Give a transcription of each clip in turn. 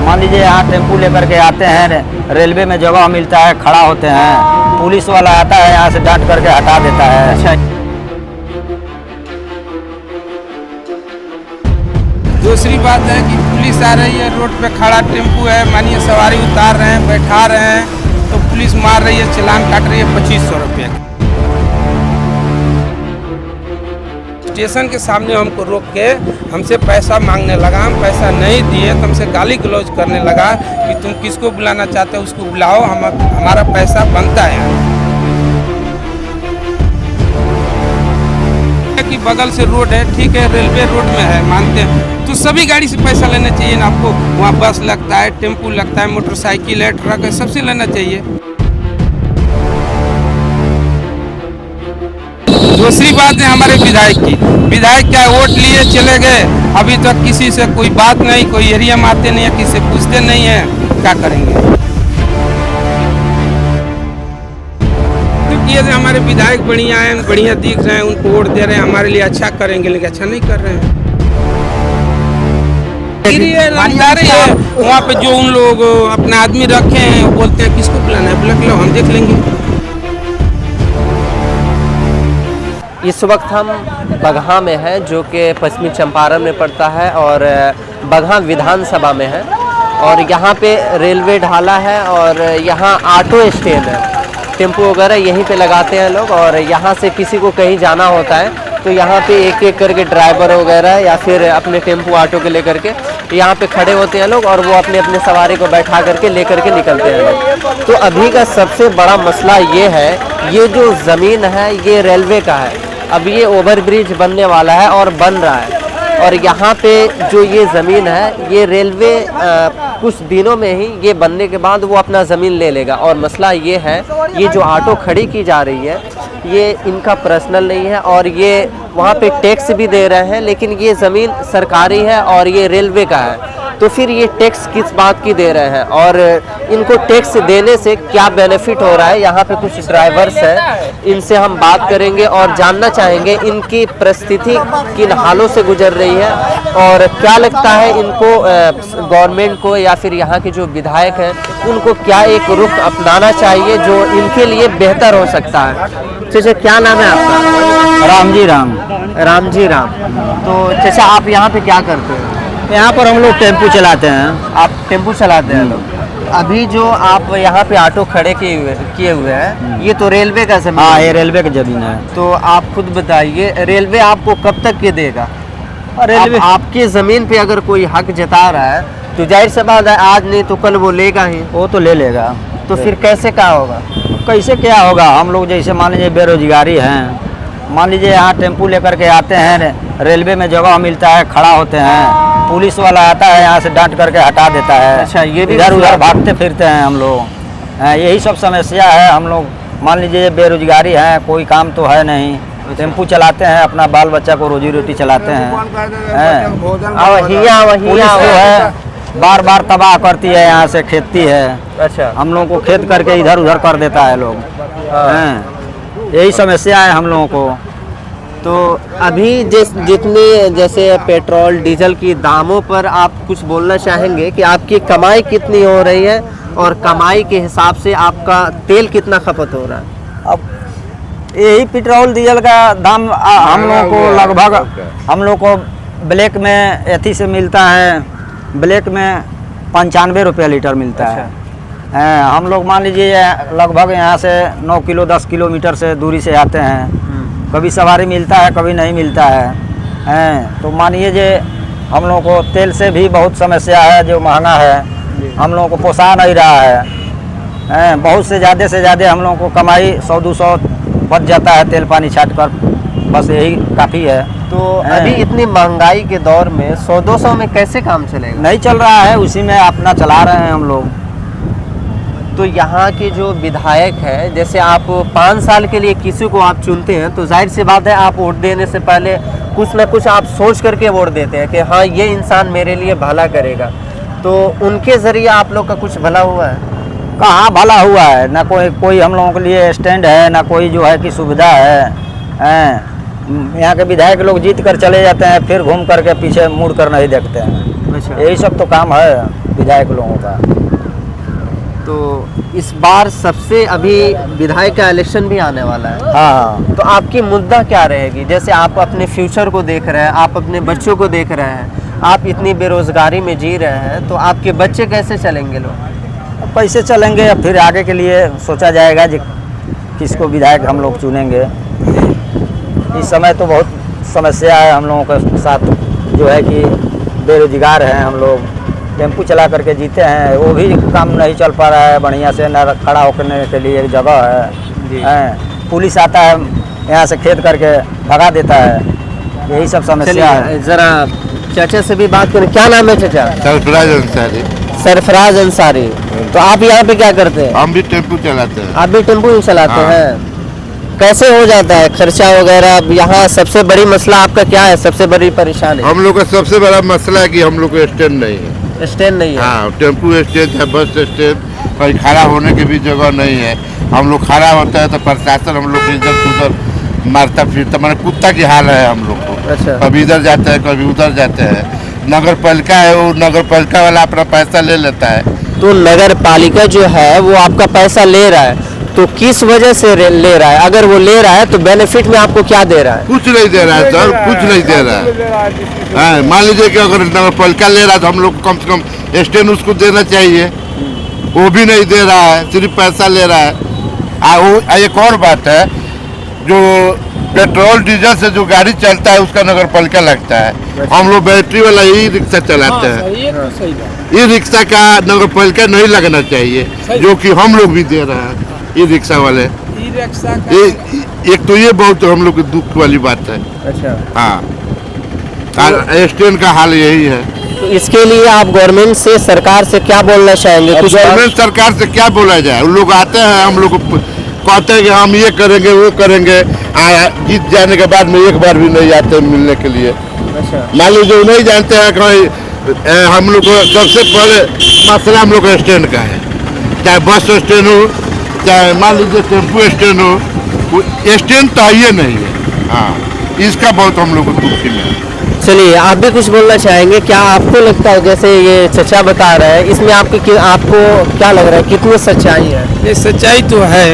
मान लीजिए यहाँ टेम्पू लेकर के आते हैं, रेलवे में जगह मिलता है, खड़ा होते हैं, पुलिस वाला आता है यहाँ से डांट करके हटा देता है। अच्छा, दूसरी बात है कि पुलिस आ रही है, रोड पे खड़ा टेम्पू है, मानिए सवारी उतार रहे हैं, बैठा रहे हैं, तो पुलिस मार रही है, चालान काट रही है 2500 रुपये। स्टेशन के सामने हमको रोक के हमसे पैसा मांगने लगा, हम पैसा नहीं दिए तो हमसे गाली गलौज करने लगा कि तुम किसको बुलाना चाहते हो उसको बुलाओ, हमारा पैसा बनता है। कि बगल से रोड है, ठीक है, रेलवे रोड में है, मानते हैं, तो सभी गाड़ी से पैसा लेना चाहिए ना आपको। वहाँ बस लगता है, टेम्पू लगता है, मोटरसाइकिल है, ट्रक है, सबसे लेना चाहिए। दूसरी बात है हमारे विधायक की, विधायक क्या वोट लिए चले गए, अभी तक किसी से कोई बात नहीं, कोई एरिया में आते नहीं है, किसी से पूछते नहीं है, क्या करेंगे। तो ये हमारे विधायक बढ़िया हैं, बढ़िया दिख रहे हैं, उनको वोट दे रहे हैं, हमारे लिए अच्छा करेंगे, लेकिन अच्छा नहीं कर रहे हैं। है वहाँ पे जो उन लोग अपना आदमी रखे हैं, वो बोलते हैं किसको बुलाना है, बुला लो, हम देख लेंगे। इस वक्त हम बगहा में हैं, जो कि पश्चिमी चंपारण में पड़ता है और बगहा विधानसभा में है। और यहाँ पे रेलवे ढाला है और यहाँ ऑटो स्टैंड है, टेम्पो वगैरह यहीं पे लगाते हैं लोग। और यहाँ से किसी को कहीं जाना होता है तो यहाँ पे एक एक करके ड्राइवर वगैरह या फिर अपने टेम्पो ऑटो के लेकर के यहाँ पे खड़े होते हैं लोग और वो अपने अपने सवारी को बैठा करके लेकर के निकलते हैं लोग। तो अभी का सबसे बड़ा मसला ये है, ये जो ज़मीन है ये रेलवे का है। अब ये ओवरब्रिज बनने वाला है और बन रहा है, और यहाँ पे जो ये ज़मीन है ये रेलवे कुछ दिनों में ही ये बनने के बाद वो अपना ज़मीन ले लेगा। और मसला ये है, ये जो ऑटो खड़ी की जा रही है ये इनका पर्सनल नहीं है और ये वहाँ पे टैक्स भी दे रहे हैं, लेकिन ये ज़मीन सरकारी है और ये रेलवे का है। तो फिर ये टैक्स किस बात की दे रहे हैं और इनको टैक्स देने से क्या बेनिफिट हो रहा है। यहाँ पे कुछ ड्राइवर्स हैं, इनसे हम बात करेंगे और जानना चाहेंगे इनकी परिस्थिति किन हालों से गुजर रही है और क्या लगता है इनको गवर्नमेंट को या फिर यहाँ के जो विधायक हैं उनको क्या एक रुख अपनाना चाहिए जो इनके लिए बेहतर हो सकता है। चाचा क्या नाम है आपका? राम जी राम। राम जी राम। तो चाचा आप यहाँ पे क्या करते हैं? यहाँ पर हम लोग टेम्पू चलाते हैं। आप टेम्पू चलाते हैं लोग? अभी जो आप यहाँ पे ऑटो खड़े किए हुए हैं ये तो रेलवे का ज़मीन? हाँ, ये रेलवे की ज़मीन है। तो आप खुद बताइए, रेलवे आपको कब तक के देगा? रेलवे आपकी ज़मीन पे अगर कोई हक जता रहा है तो जाहिर सी बात है आज नहीं तो कल वो लेगा ही। वो तो ले लेगा। तो फिर कैसे क्या होगा? कैसे क्या होगा? हम लोग जैसे मान लीजिए बेरोजगारी हैं, मान लीजिए यहाँ टेम्पू लेकर के आते हैं, रेलवे में जगह मिलता है, खड़ा होते हैं, पुलिस वाला आता है यहाँ से डांट करके हटा देता है। अच्छा, ये भी इधर उधर भागते फिरते हैं हम लोग। यही सब समस्या है। हम लोग मान लीजिए बेरोजगारी है, कोई काम तो है नहीं, टेम्पू चलाते हैं, अपना बाल बच्चा को रोजी रोटी चलाते हैं। पुलिस जो है बार बार तबाह करती है, यहाँ से खेतती है। अच्छा, हम लोगों को खेत करके इधर उधर कर देता है लोग। यही समस्या है हम लोगों को। तो अभी जितने जैसे पेट्रोल डीजल की दामों पर आप कुछ बोलना चाहेंगे कि आपकी कमाई कितनी हो रही है और कमाई के हिसाब से आपका तेल कितना खपत हो रहा है? अब यही पेट्रोल डीजल का दाम हम लोगों को लगभग, हम लोग को ब्लैक में एथी से मिलता है, ब्लैक में 95 रुपये लीटर मिलता है। हम लोग मान लीजिए लगभग यहाँ से 9 किलो 10 किलोमीटर से दूरी से आते हैं, कभी सवारी मिलता है कभी नहीं मिलता है। तो मानिए जे हम लोगों को तेल से भी बहुत समस्या है, जो महंगा है, हम लोगों को पोसा नहीं रहा है। बहुत से ज़्यादा हम लोगों को कमाई 100-200 बच जाता है तेल पानी छाट कर, बस यही काफ़ी है। तो अभी इतनी महंगाई के दौर में 100-200 में कैसे काम चलेगा? नहीं चल रहा है, उसी में अपना चला रहे हैं हम लोग। तो यहाँ के जो विधायक हैं, जैसे आप 5 साल के लिए किसी को आप चुनते हैं तो जाहिर सी बात है आप वोट देने से पहले कुछ ना कुछ आप सोच करके वोट देते हैं कि हाँ ये इंसान मेरे लिए भला करेगा। तो उनके ज़रिए आप लोग का कुछ भला हुआ है? कहाँ भला हुआ है? ना कोई हम लोगों के लिए स्टैंड है, ना कोई जो है कि सुविधा है। यहाँ के विधायक लोग जीत कर चले जाते हैं, फिर घूम करके पीछे मुड़ कर नहीं देखते हैं। अच्छा, यही सब तो काम है। विधायक लोगों का। तो इस बार सबसे अभी विधायक का इलेक्शन भी आने वाला है, हाँ तो आपकी मुद्दा क्या रहेगी? जैसे आप अपने फ्यूचर को देख रहे हैं, आप अपने बच्चों को देख रहे हैं, आप इतनी बेरोजगारी में जी रहे हैं, तो आपके बच्चे कैसे चलेंगे लोग? पैसे चलेंगे, फिर आगे के लिए सोचा जाएगा जी किसको विधायक हम लोग चुनेंगे। इस समय तो बहुत समस्या है हम लोगों के साथ, जो है कि बेरोजगार हैं हम लोग, टेम्पू चला करके जीते हैं, वो भी काम नहीं चल पा रहा है बढ़िया से, न खड़ा होने के लिए एक जगह है, पुलिस आता है यहाँ से खेद करके भगा देता है, यही सब समस्या है। जरा चाचा से भी बात करें। क्या नाम है चाचा? सरफराज अंसारी। सरफराज अंसारी। तो आप यहाँ पे क्या करते हैं? हम भी टेम्पू चलाते हैं। आप भी टेम्पू ही चलाते हाँ। हैं? कैसे हो जाता है खर्चा वगैरह? यहाँ सबसे बड़ी मसला आपका क्या है, सबसे बड़ी परेशानी? हम लोग का सबसे बड़ा मसला है कि हम लोग को स्टैंड नहीं है। स्टैंड नहीं है? हाँ, टेम्पू स्टैंड है, बस स्टैंड, कहीं खड़ा होने की भी जगह नहीं है। हम लोग खड़ा होता है तो प्रशासन हम लोग इधर उधर मारता फिरता, माने कुत्ता की हाल है हम लोग को। अच्छा। कभी इधर जाते हैं, कभी उधर जाते हैं। नगर पालिका है, वो नगर पालिका वाला अपना पैसा ले लेता है। तो नगर पालिका जो है वो आपका पैसा ले रहा है, तो किस वजह से ले रहा है? अगर वो ले रहा है तो बेनिफिट में आपको क्या दे रहा है? कुछ नहीं दे रहा है सर, कुछ नहीं दे रहा है। हाँ, मान लीजिए कि अगर नगर पालिका ले रहा है तो हम लोग को कम से कम स्टैंड उसको देना चाहिए, वो भी नहीं दे रहा है, सिर्फ पैसा ले रहा है। एक और बात है, जो पेट्रोल डीजल से जो गाड़ी चलता है उसका नगर पालिका लगता है। हम लोग बैटरी वाला ई रिक्शा चलाते हैं, ई रिक्शा का नगर पालिका नहीं लगना चाहिए, जो कि हम लोग भी दे रहे हैं ई रिक्शा वाले। एक तो ये बहुत हम लोग की दुख वाली बात है। अच्छा। हाँ, स्टैंड का हाल यही है। तो इसके लिए आप गवर्नमेंट से, सरकार से क्या बोलना चाहेंगे? कुछ गवर्नमेंट सरकार से क्या बोला जाए? उन लोग आते हैं, हम लोग को कहते हैं कि हम ये करेंगे वो करेंगे, जीत जाने के बाद में एक बार भी नहीं आते मिलने के लिए। अच्छा। मान लीजिए नहीं जानते हैं कहीं, हम लोग को सबसे पहले मसला हम लोग स्टैंड का है, चाहे बस स्टैंड हो, चाहे मान लीजिए टेम्पू स्टैंड हो, स्टैंड तो है नहीं है। हाँ, इसका बहुत हम लोग को दुखी है। चलिए, आप भी कुछ बोलना चाहेंगे? क्या आपको लगता है, जैसे ये चचा बता रहे हैं, इसमें आपको क्या लग रहा है, कितनी सच्चाई है? ये सच्चाई तो है,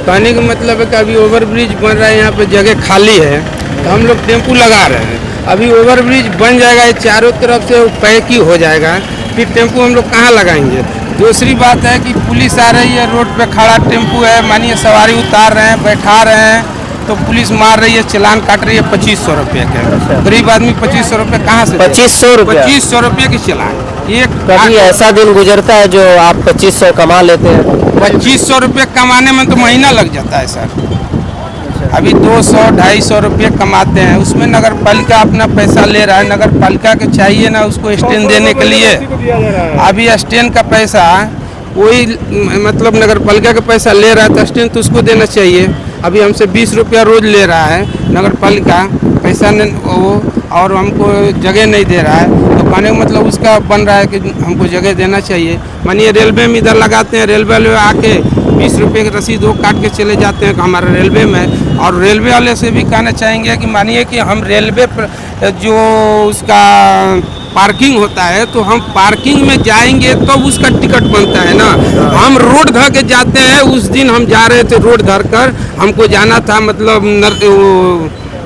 कहने का मतलब है कि अभी ओवर ब्रिज बन रहा है, यहाँ पे जगह खाली है तो हम लोग टेम्पू लगा रहे हैं। अभी ओवर ब्रिज बन जाएगा, ये चारों तरफ से पैक ही हो जाएगा, फिर टेम्पू हम लोग कहाँ लगाएंगे? दूसरी बात है कि पुलिस आ रही है, रोड पे खड़ा टेम्पू है, मानिए सवारी उतार रहे हैं, बैठा रहे हैं, तो पुलिस मार रही है, चालान काट रही है 2500 रुपये के। गरीब आदमी 2500 रुपये कहाँ से? 2500 रुपये? 2500 रुपये की चालान। कभी ऐसा दिन गुजरता है जो आप 2500 कमा लेते हैं? 2500 रुपये कमाने में तो महीना लग जाता है सर। अभी 200-250 रुपये कमाते हैं, उसमें नगर पालिका अपना पैसा ले रहा है। नगर पालिका के चाहिए ना उसको स्टैंड देने के लिए। अभी स्टैंड का पैसा वही, मतलब नगर पालिका का पैसा ले रहा है तो स्टैंड तो उसको देना चाहिए। अभी हमसे 20 रुपया रोज ले रहा है नगर पालिका, पैसा वो, और हमको जगह नहीं दे रहा है, तो कहने का मतलब उसका बन रहा है कि हमको जगह देना चाहिए। मानिए रेलवे में इधर लगाते हैं, रेलवे वाले आके 20 रुपये की रसीद वो काट के चले जाते हैं हमारे रेलवे में। और रेलवे वाले से भी कहना चाहेंगे कि मानिए कि हम रेलवे पर जो उसका पार्किंग होता है, तो हम पार्किंग में जाएंगे तो उसका टिकट बनता है ना। हम रोड धर के जाते हैं, उस दिन हम जा रहे थे रोड धर कर, हमको जाना था मतलब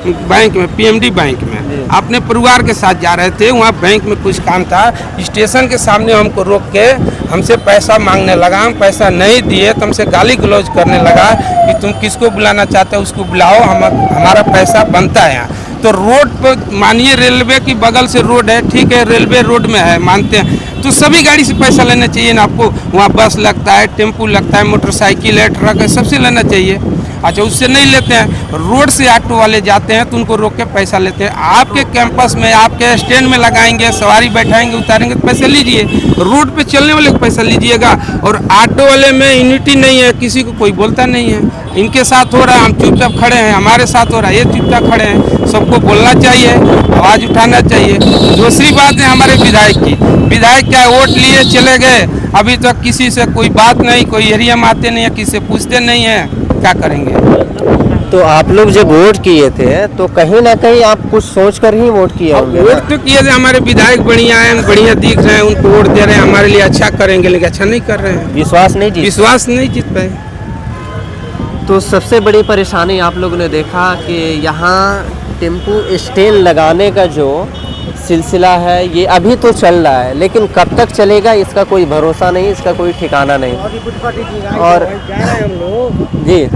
बैंक में, पीएमडी बैंक में, अपने परिवार के साथ जा रहे थे, वहाँ बैंक में कुछ काम था। स्टेशन के सामने हमको रोक के हमसे पैसा मांगने लगा, हम पैसा नहीं दिए तो हमसे गाली गलौज करने लगा कि तुम किसको बुलाना चाहते हो उसको बुलाओ, हमारा पैसा बनता है यहाँ। तो रोड पर मानिए रेलवे की बगल से रोड है, ठीक है, रेलवे रोड में है, मानते हैं, तो सभी गाड़ी से पैसा लेना चाहिए ना आपको। वहाँ बस लगता है, टेम्पू लगता है, मोटरसाइकिल है, ट्रक है, सबसे लेना चाहिए। अच्छा, उससे नहीं लेते हैं, रोड से ऑटो वाले जाते हैं तो उनको रोक के पैसा लेते हैं। आपके कैंपस में, आपके स्टैंड में लगाएंगे, सवारी बैठाएंगे, उतारेंगे तो पैसा लीजिए, रोड पे चलने वाले को पैसा लीजिएगा। और ऑटो वाले में यूनिटी नहीं है, किसी को कोई बोलता नहीं है, इनके साथ हो रहा है, हम चुपचाप खड़े हैं, हमारे साथ हो रहा है, ये चुपचाप खड़े हैं। सबको बोलना चाहिए, आवाज़ उठाना चाहिए। दूसरी बात है हमारे विधायक की, विधायक क्या वोट लिए चले गए, अभी तक किसी से कोई बात नहीं, कोई एरिया में आते नहीं है, किसी से पूछते नहीं है, क्या करेंगे? तो आप लोग जब वोट किए थे तो कहीं ना कहीं आप कुछ सोच कर ही वोट किए होंगे ना? वोट तो किए थे, हमारे विधायक बढ़िया हैं, बढ़िया दिख रहे हैं, उनको वोट दे रहे हैं, हमारे लिए अच्छा करेंगे, लेकिन अच्छा नहीं कर रहे हैं, विश्वास नहीं जी? विश्वास नहीं जीत पाए। तो सबसे बड़ी परेशानी आप लोगों ने देखा कि यहाँ टेम्पू स्टैंड लगाने का जो सिलसिला है ये अभी तो चल रहा है, लेकिन कब तक चलेगा इसका कोई भरोसा नहीं, इसका कोई ठिकाना नहीं। और जी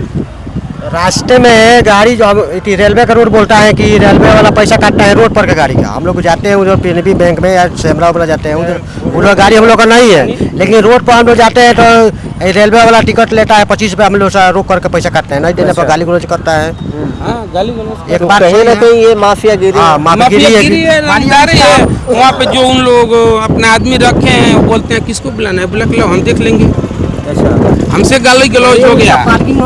रास्ते में गाड़ी जो हम रेलवे का रोड बोलता है कि रेलवे वाला पैसा काटता है रोड पर का गाड़ी का। हम लोग जाते हैं उधर पीएनबी बैंक में या सेमरा वाला जाते हैं उधर गाड़ी हम लोग का नहीं है, लेकिन रोड पर हम लोग जाते हैं तो रेलवे वाला टिकट लेता है 25 रुपये, हम लोग रोक करके पैसा काटते हैं, नहीं देने पर गाली गलौज करता है। हाँ, गाली गलौज एक तो बात कहीं ना कहीं ये माफियागिरी हाँ, माफियागिरी है। रंगदारी है। वहाँ पे जो उन लोग अपने आदमी रखे हैं वो बोलते हैं किसको बुलाना है, बुला के लो, हम देख लेंगे। अच्छा, हमसे गाली गलौज हो गया।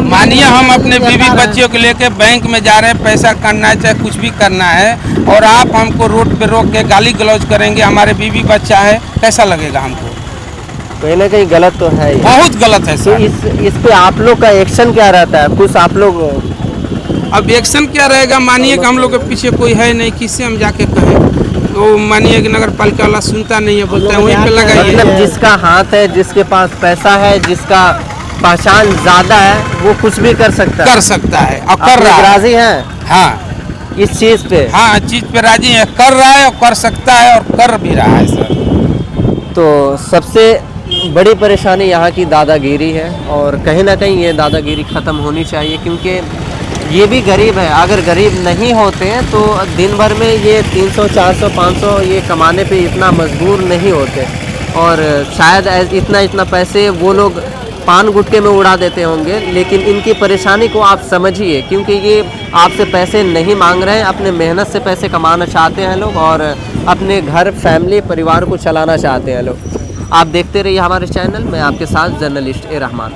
मानिए हम अपने बीवी बच्चियों को लेके बैंक में जा रहे हैं, पैसा करना है चाहे कुछ भी करना है, और आप हमको रोड पे रोक के गाली गलौज करेंगे, हमारे बीवी बच्चा है, कैसा लगेगा हमको? कहीं ना कहीं गलत तो है ही। बहुत गलत है तो सर। इस पे आप लोग का एक्शन क्या रहता है? कुछ आप लोग अब एक्शन क्या रहेगा? मानिए कि हम लोग के पीछे कोई है नहीं, किससे हम जाके कहें? तो मानिए कि नगर पालिका वाला सुनता नहीं है, बोलता है वहीं पे लगाइए। मतलब जिसका हाथ है, जिसके पास पैसा है, जिसका पहचान ज्यादा है, वो कुछ भी कर सकता है। कर सकता है और आप कर लोग रहा है। राजी हैं हाँ, इस चीज पे? हाँ, चीज पे राजी है, कर रहा है और कर सकता है और कर भी रहा है सर। तो सबसे बड़ी परेशानी यहाँ की दादागिरी है, और कहीं ना कहीं ये दादागिरी ख़त्म होनी चाहिए, क्योंकि ये भी गरीब है। अगर गरीब नहीं होते हैं तो दिन भर में ये 300, 400, 500 ये कमाने पे इतना मजबूर नहीं होते, और शायद इतना पैसे वो लोग पान गुटके में उड़ा देते होंगे। लेकिन इनकी परेशानी को आप समझिए, क्योंकि ये आपसे पैसे नहीं मांग रहे हैं, अपने मेहनत से पैसे कमाना चाहते हैं लोग, और अपने घर, फैमिली, परिवार को चलाना चाहते हैं लोग। आप देखते रहिए हमारे चैनल में, आपके साथ जर्नलिस्ट ए रहमान।